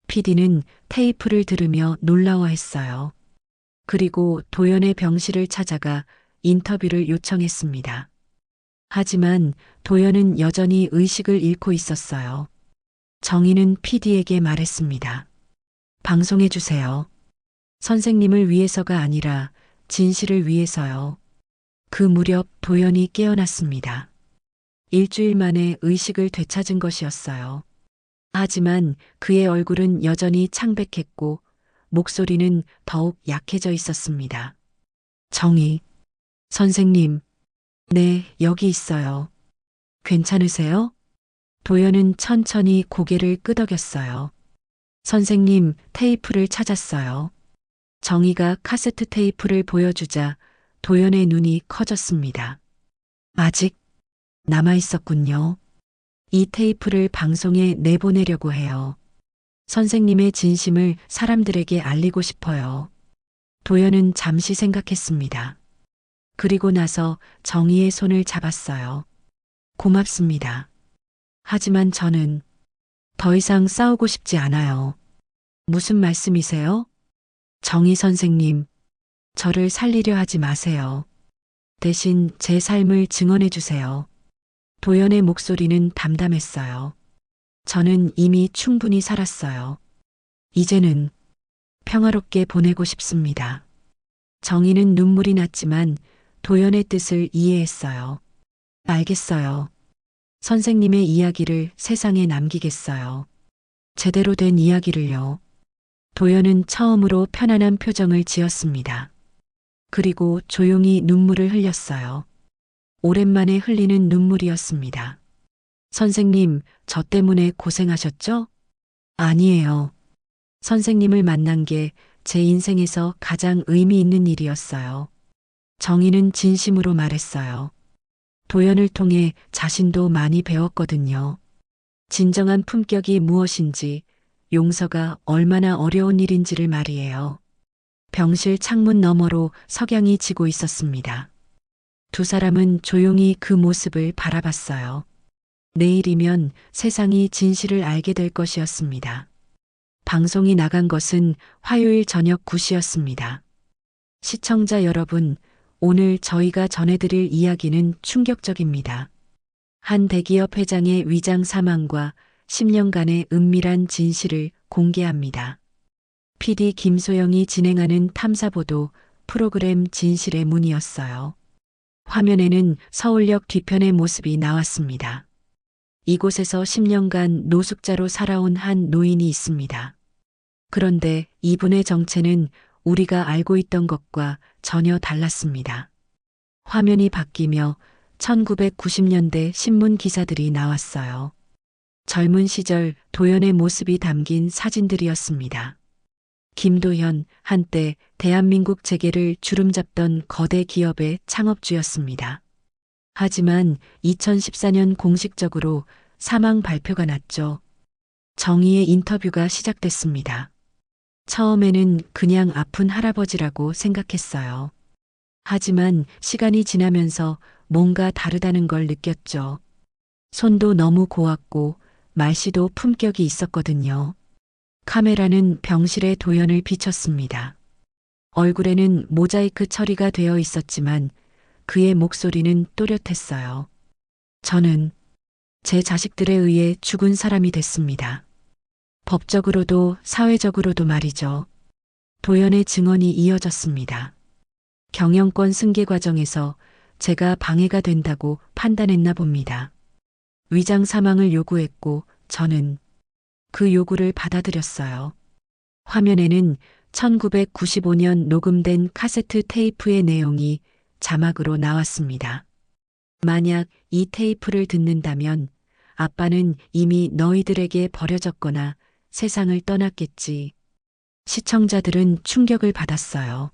PD는 테이프를 들으며 놀라워했어요. 그리고 도연의 병실을 찾아가 인터뷰를 요청했습니다. 하지만 도연은 여전히 의식을 잃고 있었어요. 정희는 PD에게 말했습니다. 방송해 주세요. 선생님을 위해서가 아니라 진실을 위해서요. 그 무렵 도연이 깨어났습니다. 일주일 만에 의식을 되찾은 것이었어요. 하지만 그의 얼굴은 여전히 창백했고 목소리는 더욱 약해져 있었습니다. 정희, 선생님, 네, 여기 있어요. 괜찮으세요? 도연은 천천히 고개를 끄덕였어요. 선생님, 테이프를 찾았어요. 정희가 카세트 테이프를 보여주자 도연의 눈이 커졌습니다. 아직 남아 있었군요. 이 테이프를 방송에 내보내려고 해요. 선생님의 진심을 사람들에게 알리고 싶어요. 도연은 잠시 생각했습니다. 그리고 나서 정희의 손을 잡았어요. 고맙습니다. 하지만 저는 더 이상 싸우고 싶지 않아요. 무슨 말씀이세요? 정희 선생님, 저를 살리려 하지 마세요. 대신 제 삶을 증언해 주세요. 도연의 목소리는 담담했어요. 저는 이미 충분히 살았어요. 이제는 평화롭게 보내고 싶습니다. 정희는 눈물이 났지만 도연의 뜻을 이해했어요. 알겠어요. 선생님의 이야기를 세상에 남기겠어요. 제대로 된 이야기를요. 도연은 처음으로 편안한 표정을 지었습니다. 그리고 조용히 눈물을 흘렸어요. 오랜만에 흘리는 눈물이었습니다. 선생님, 저 때문에 고생하셨죠? 아니에요. 선생님을 만난 게 제 인생에서 가장 의미 있는 일이었어요. 정희는 진심으로 말했어요. 도연을 통해 자신도 많이 배웠거든요. 진정한 품격이 무엇인지, 용서가 얼마나 어려운 일인지를 말이에요. 병실 창문 너머로 석양이 지고 있었습니다. 두 사람은 조용히 그 모습을 바라봤어요. 내일이면 세상이 진실을 알게 될 것이었습니다. 방송이 나간 것은 화요일 저녁 9시였습니다. 시청자 여러분, 오늘 저희가 전해드릴 이야기는 충격적입니다. 한 대기업 회장의 위장 사망과 10년간의 은밀한 진실을 공개합니다. PD 김소영이 진행하는 탐사보도 프로그램 진실의 문이었어요. 화면에는 서울역 뒤편의 모습이 나왔습니다. 이곳에서 10년간 노숙자로 살아온 한 노인이 있습니다. 그런데 이분의 정체는 우리가 알고 있던 것과 전혀 달랐습니다. 화면이 바뀌며 1990년대 신문 기사들이 나왔어요. 젊은 시절 도연의 모습이 담긴 사진들이었습니다. 김도현, 한때 대한민국 재계를 주름잡던 거대 기업의 창업주였습니다. 하지만 2014년 공식적으로 사망 발표가 났죠. 정의의 인터뷰가 시작됐습니다. 처음에는 그냥 아픈 할아버지라고 생각했어요. 하지만 시간이 지나면서 뭔가 다르다는 걸 느꼈죠. 손도 너무 고왔고 말씨도 품격이 있었거든요. 카메라는 병실에 도연을 비췄습니다. 얼굴에는 모자이크 처리가 되어 있었지만 그의 목소리는 또렷했어요. 저는 제 자식들에 의해 죽은 사람이 됐습니다. 법적으로도 사회적으로도 말이죠. 도연의 증언이 이어졌습니다. 경영권 승계 과정에서 제가 방해가 된다고 판단했나 봅니다. 위장 사망을 요구했고 저는 그 요구를 받아들였어요. 화면에는 1995년 녹음된 카세트 테이프의 내용이 자막으로 나왔습니다. 만약 이 테이프를 듣는다면 아빠는 이미 너희들에게 버려졌거나 세상을 떠났겠지. 시청자들은 충격을 받았어요.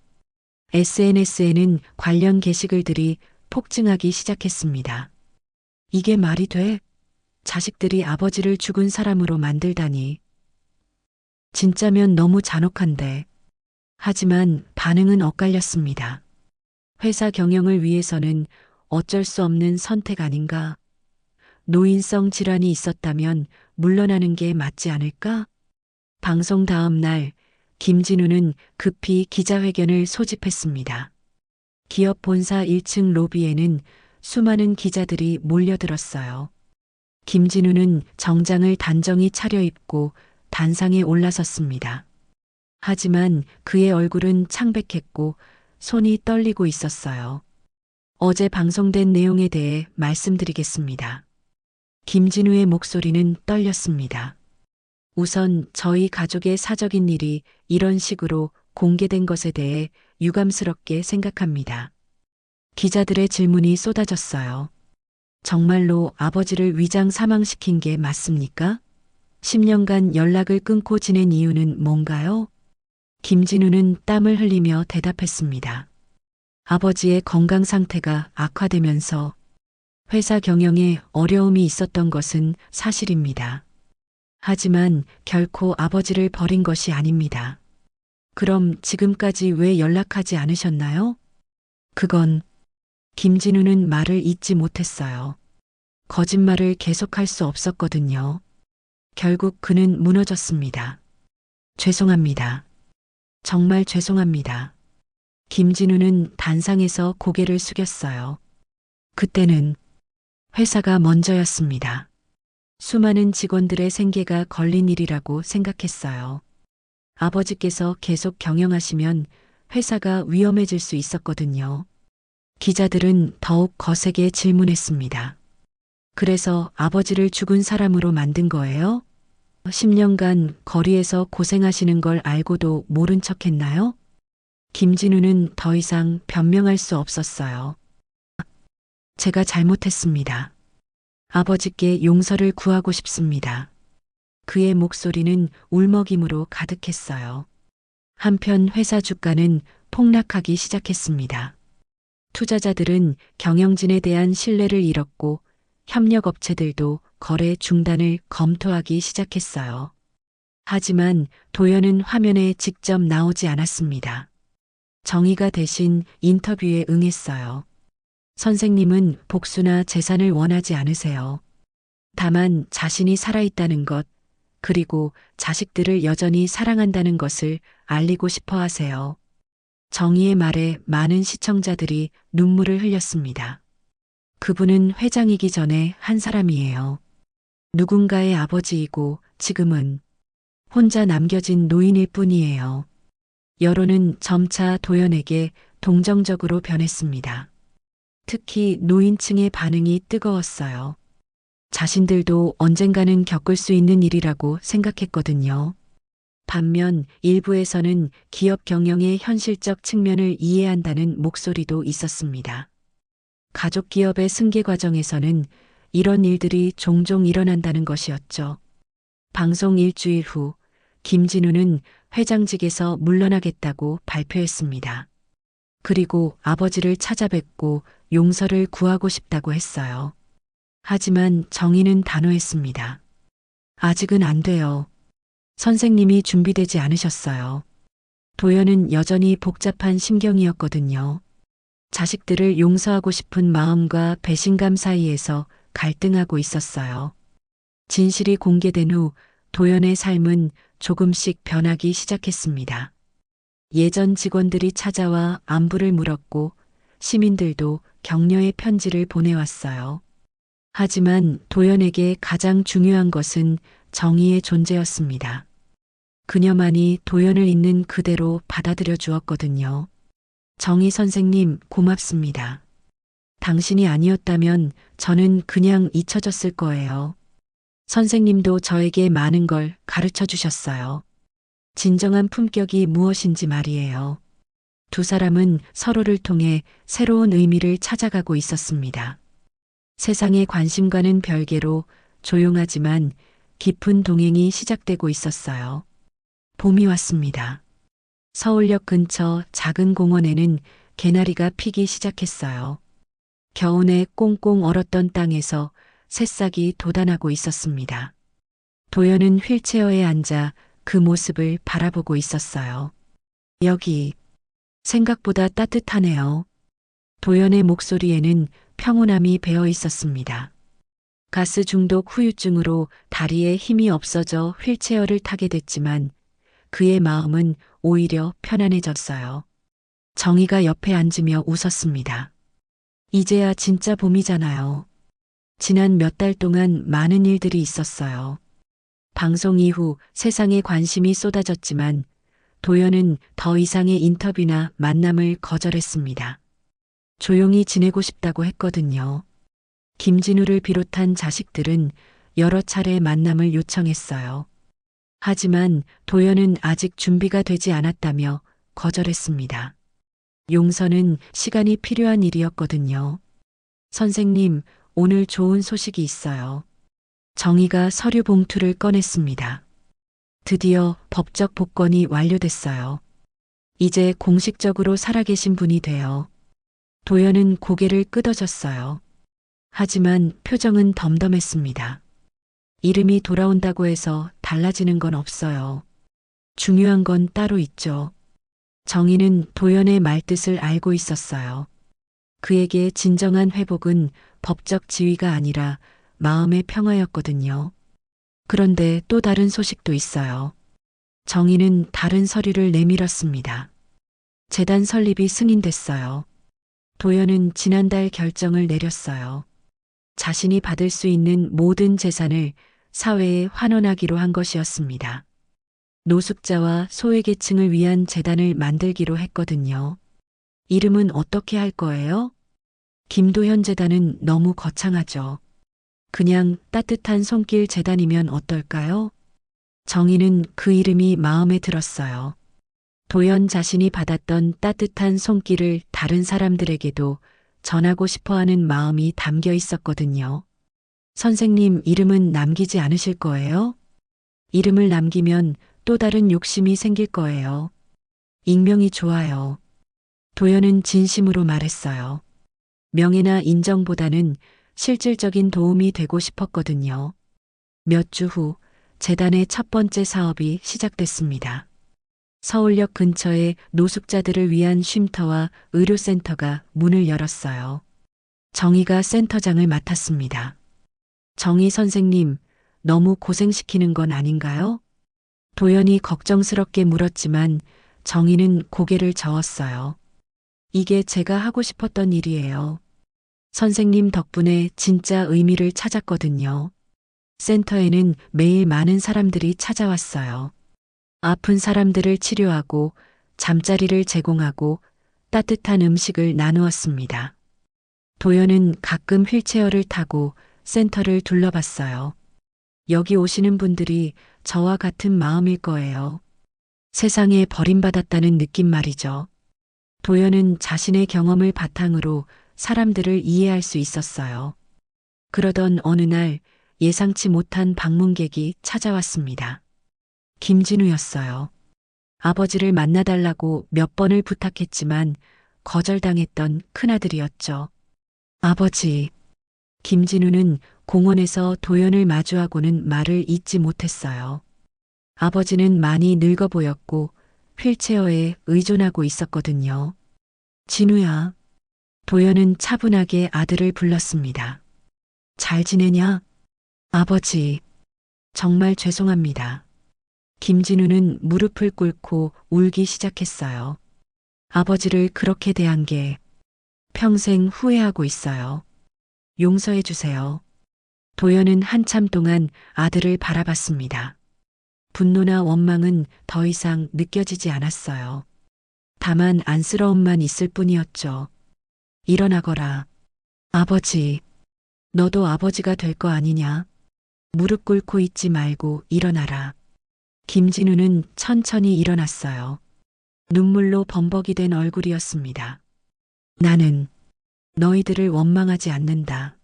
SNS에는 관련 게시글들이 폭증하기 시작했습니다. 이게 말이 돼? 자식들이 아버지를 죽은 사람으로 만들다니. 진짜면 너무 잔혹한데. 하지만 반응은 엇갈렸습니다. 회사 경영을 위해서는 어쩔 수 없는 선택 아닌가? 노인성 질환이 있었다면 물러나는 게 맞지 않을까? 방송 다음 날 김진우는 급히 기자회견을 소집했습니다. 기업 본사 1층 로비에는 수많은 기자들이 몰려들었어요. 김진우는 정장을 단정히 차려입고 단상에 올라섰습니다. 하지만 그의 얼굴은 창백했고 손이 떨리고 있었어요. 어제 방송된 내용에 대해 말씀드리겠습니다. 김진우의 목소리는 떨렸습니다. 우선 저희 가족의 사적인 일이 이런 식으로 공개된 것에 대해 유감스럽게 생각합니다. 기자들의 질문이 쏟아졌어요. 정말로 아버지를 위장 사망시킨 게 맞습니까? 10년간 연락을 끊고 지낸 이유는 뭔가요? 김진우는 땀을 흘리며 대답했습니다. 아버지의 건강 상태가 악화되면서 회사 경영에 어려움이 있었던 것은 사실입니다. 하지만 결코 아버지를 버린 것이 아닙니다. 그럼 지금까지 왜 연락하지 않으셨나요? 그건 김진우는 말을 잇지 못했어요. 거짓말을 계속할 수 없었거든요. 결국 그는 무너졌습니다. 죄송합니다. 정말 죄송합니다. 김진우는 단상에서 고개를 숙였어요. 그때는 회사가 먼저였습니다. 수많은 직원들의 생계가 걸린 일이라고 생각했어요. 아버지께서 계속 경영하시면 회사가 위험해질 수 있었거든요. 기자들은 더욱 거세게 질문했습니다. 그래서 아버지를 죽은 사람으로 만든 거예요? 10년간 거리에서 고생하시는 걸 알고도 모른 척 했나요? 김진우는 더 이상 변명할 수 없었어요. 제가 잘못했습니다. 아버지께 용서를 구하고 싶습니다. 그의 목소리는 울먹임으로 가득했어요. 한편 회사 주가는 폭락하기 시작했습니다. 투자자들은 경영진에 대한 신뢰를 잃었고 협력업체들도 거래 중단을 검토하기 시작했어요. 하지만 도연은 화면에 직접 나오지 않았습니다. 정의가 대신 인터뷰에 응했어요. 선생님은 복수나 재산을 원하지 않으세요. 다만 자신이 살아있다는 것, 그리고 자식들을 여전히 사랑한다는 것을 알리고 싶어 하세요. 정의의 말에 많은 시청자들이 눈물을 흘렸습니다. 그분은 회장이기 전에 한 사람이에요. 누군가의 아버지이고 지금은 혼자 남겨진 노인일 뿐이에요. 여론은 점차 도연에게 동정적으로 변했습니다. 특히 노인층의 반응이 뜨거웠어요. 자신들도 언젠가는 겪을 수 있는 일이라고 생각했거든요. 반면 일부에서는 기업 경영의 현실적 측면을 이해한다는 목소리도 있었습니다. 가족 기업의 승계 과정에서는 이런 일들이 종종 일어난다는 것이었죠. 방송 일주일 후 김진우는 회장직에서 물러나겠다고 발표했습니다. 그리고 아버지를 찾아뵙고 용서를 구하고 싶다고 했어요. 하지만 정희는 단호했습니다. 아직은 안 돼요. 선생님이 준비되지 않으셨어요. 도연은 여전히 복잡한 심경이었거든요. 자식들을 용서하고 싶은 마음과 배신감 사이에서 갈등하고 있었어요. 진실이 공개된 후 도연의 삶은 조금씩 변하기 시작했습니다. 예전 직원들이 찾아와 안부를 물었고 시민들도 격려의 편지를 보내왔어요. 하지만 도연에게 가장 중요한 것은 정의의 존재였습니다. 그녀만이 도연을 있는 그대로 받아들여 주었거든요. 정희 선생님, 고맙습니다. 당신이 아니었다면 저는 그냥 잊혀졌을 거예요. 선생님도 저에게 많은 걸 가르쳐 주셨어요. 진정한 품격이 무엇인지 말이에요. 두 사람은 서로를 통해 새로운 의미를 찾아가고 있었습니다. 세상의 관심과는 별개로 조용하지만 깊은 동행이 시작되고 있었어요. 봄이 왔습니다. 서울역 근처 작은 공원에는 개나리가 피기 시작했어요. 겨우내 꽁꽁 얼었던 땅에서 새싹이 돋아나고 있었습니다. 도연은 휠체어에 앉아 그 모습을 바라보고 있었어요. 여기 생각보다 따뜻하네요. 도연의 목소리에는 평온함이 배어 있었습니다. 가스 중독 후유증으로 다리에 힘이 없어져 휠체어를 타게 됐지만 그의 마음은 오히려 편안해졌어요. 정희가 옆에 앉으며 웃었습니다. 이제야 진짜 봄이잖아요. 지난 몇 달 동안 많은 일들이 있었어요. 방송 이후 세상에 관심이 쏟아졌지만 도연은 더 이상의 인터뷰나 만남을 거절했습니다. 조용히 지내고 싶다고 했거든요. 김진우를 비롯한 자식들은 여러 차례 만남을 요청했어요. 하지만 도연은 아직 준비가 되지 않았다며 거절했습니다. 용서는 시간이 필요한 일이었거든요. 선생님, 오늘 좋은 소식이 있어요. 정희가 서류 봉투를 꺼냈습니다. 드디어 법적 복권이 완료됐어요. 이제 공식적으로 살아계신 분이 돼요. 도연은 고개를 끄덕였어요. 하지만 표정은 덤덤했습니다. 이름이 돌아온다고 해서 달라지는 건 없어요. 중요한 건 따로 있죠. 정희는 도연의 말뜻을 알고 있었어요. 그에게 진정한 회복은 법적 지위가 아니라 마음의 평화였거든요. 그런데 또 다른 소식도 있어요. 정희는 다른 서류를 내밀었습니다. 재단 설립이 승인됐어요. 도연은 지난달 결정을 내렸어요. 자신이 받을 수 있는 모든 재산을 사회에 환원하기로 한 것이었습니다. 노숙자와 소외계층을 위한 재단을 만들기로 했거든요. 이름은 어떻게 할 거예요? 김도현 재단은 너무 거창하죠. 그냥 따뜻한 손길 재단이면 어떨까요? 정희는 그 이름이 마음에 들었어요. 도연 자신이 받았던 따뜻한 손길을 다른 사람들에게도 전하고 싶어 하는 마음이 담겨 있었거든요. 선생님, 이름은 남기지 않으실 거예요? 이름을 남기면 또 다른 욕심이 생길 거예요. 익명이 좋아요. 도연은 진심으로 말했어요. 명예나 인정보다는 실질적인 도움이 되고 싶었거든요. 몇 주 후 재단의 첫 번째 사업이 시작됐습니다. 서울역 근처에 노숙자들을 위한 쉼터와 의료센터가 문을 열었어요. 정희가 센터장을 맡았습니다. 정희 선생님, 너무 고생시키는 건 아닌가요? 도연이 걱정스럽게 물었지만 정희는 고개를 저었어요. 이게 제가 하고 싶었던 일이에요. 선생님 덕분에 진짜 의미를 찾았거든요. 센터에는 매일 많은 사람들이 찾아왔어요. 아픈 사람들을 치료하고 잠자리를 제공하고 따뜻한 음식을 나누었습니다. 도연은 가끔 휠체어를 타고 센터를 둘러봤어요. 여기 오시는 분들이 저와 같은 마음일 거예요. 세상에 버림받았다는 느낌 말이죠. 도연은 자신의 경험을 바탕으로 사람들을 이해할 수 있었어요. 그러던 어느 날 예상치 못한 방문객이 찾아왔습니다. 김진우였어요. 아버지를 만나달라고 몇 번을 부탁했지만 거절당했던 큰아들이었죠. 아버지. 김진우는 공원에서 도연을 마주하고는 말을 잇지 못했어요. 아버지는 많이 늙어 보였고 휠체어에 의존하고 있었거든요. 진우야. 도연은 차분하게 아들을 불렀습니다. 잘 지내냐? 아버지. 정말 죄송합니다. 김진우는 무릎을 꿇고 울기 시작했어요. 아버지를 그렇게 대한 게 평생 후회하고 있어요. 용서해 주세요. 도연은 한참 동안 아들을 바라봤습니다. 분노나 원망은 더 이상 느껴지지 않았어요. 다만 안쓰러움만 있을 뿐이었죠. 일어나거라. 아버지, 너도 아버지가 될 거 아니냐? 무릎 꿇고 있지 말고 일어나라. 김진우는 천천히 일어났어요. 눈물로 범벅이 된 얼굴이었습니다. 나는 너희들을 원망하지 않는다.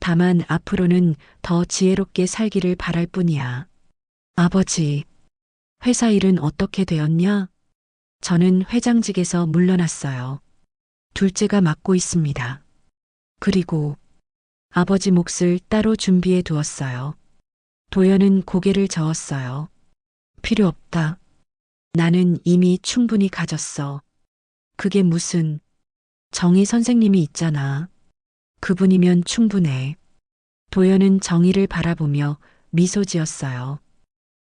다만 앞으로는 더 지혜롭게 살기를 바랄 뿐이야. 아버지, 회사 일은 어떻게 되었냐? 저는 회장직에서 물러났어요. 둘째가 맡고 있습니다. 그리고 아버지 몫을 따로 준비해 두었어요. 도연은 고개를 저었어요. 필요 없다. 나는 이미 충분히 가졌어. 그게 무슨 정희 선생님이 있잖아. 그분이면 충분해. 도연은 정희를 바라보며 미소 지었어요.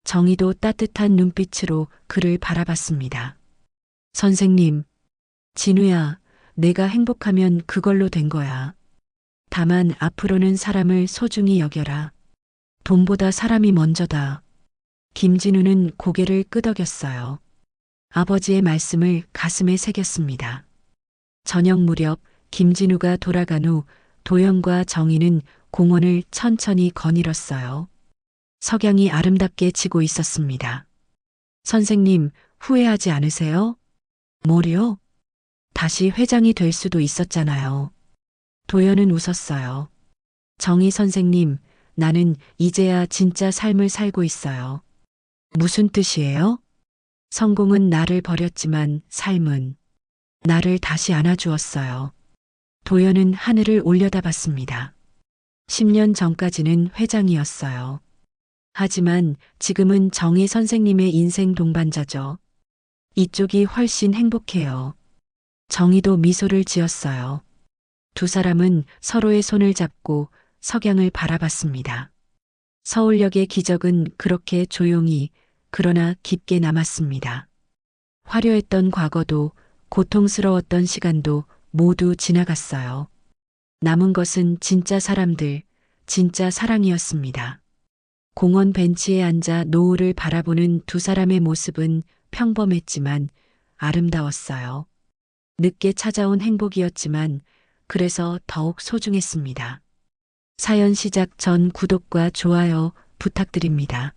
정희도 따뜻한 눈빛으로 그를 바라봤습니다. 선생님, 진우야, 내가 행복하면 그걸로 된 거야. 다만 앞으로는 사람을 소중히 여겨라. 돈보다 사람이 먼저다. 김진우는 고개를 끄덕였어요. 아버지의 말씀을 가슴에 새겼습니다. 저녁 무렵 김진우가 돌아간 후 도연과 정희는 공원을 천천히 거닐었어요. 석양이 아름답게 지고 있었습니다. 선생님, 후회하지 않으세요? 뭐요? 다시 회장이 될 수도 있었잖아요. 도연은 웃었어요. 정희 선생님, 나는 이제야 진짜 삶을 살고 있어요. 무슨 뜻이에요? 성공은 나를 버렸지만 삶은 나를 다시 안아주었어요. 도연은 하늘을 올려다봤습니다. 10년 전까지는 회장이었어요. 하지만 지금은 정희 선생님의 인생 동반자죠. 이쪽이 훨씬 행복해요. 정희도 미소를 지었어요. 두 사람은 서로의 손을 잡고 석양을 바라봤습니다. 서울역의 기적은 그렇게 조용히 그러나 깊게 남았습니다. 화려했던 과거도 고통스러웠던 시간도 모두 지나갔어요. 남은 것은 진짜 사람들, 진짜 사랑이었습니다. 공원 벤치에 앉아 노을을 바라보는 두 사람의 모습은 평범했지만 아름다웠어요. 늦게 찾아온 행복이었지만 그래서 더욱 소중했습니다. 사연 시작 전 구독과 좋아요 부탁드립니다.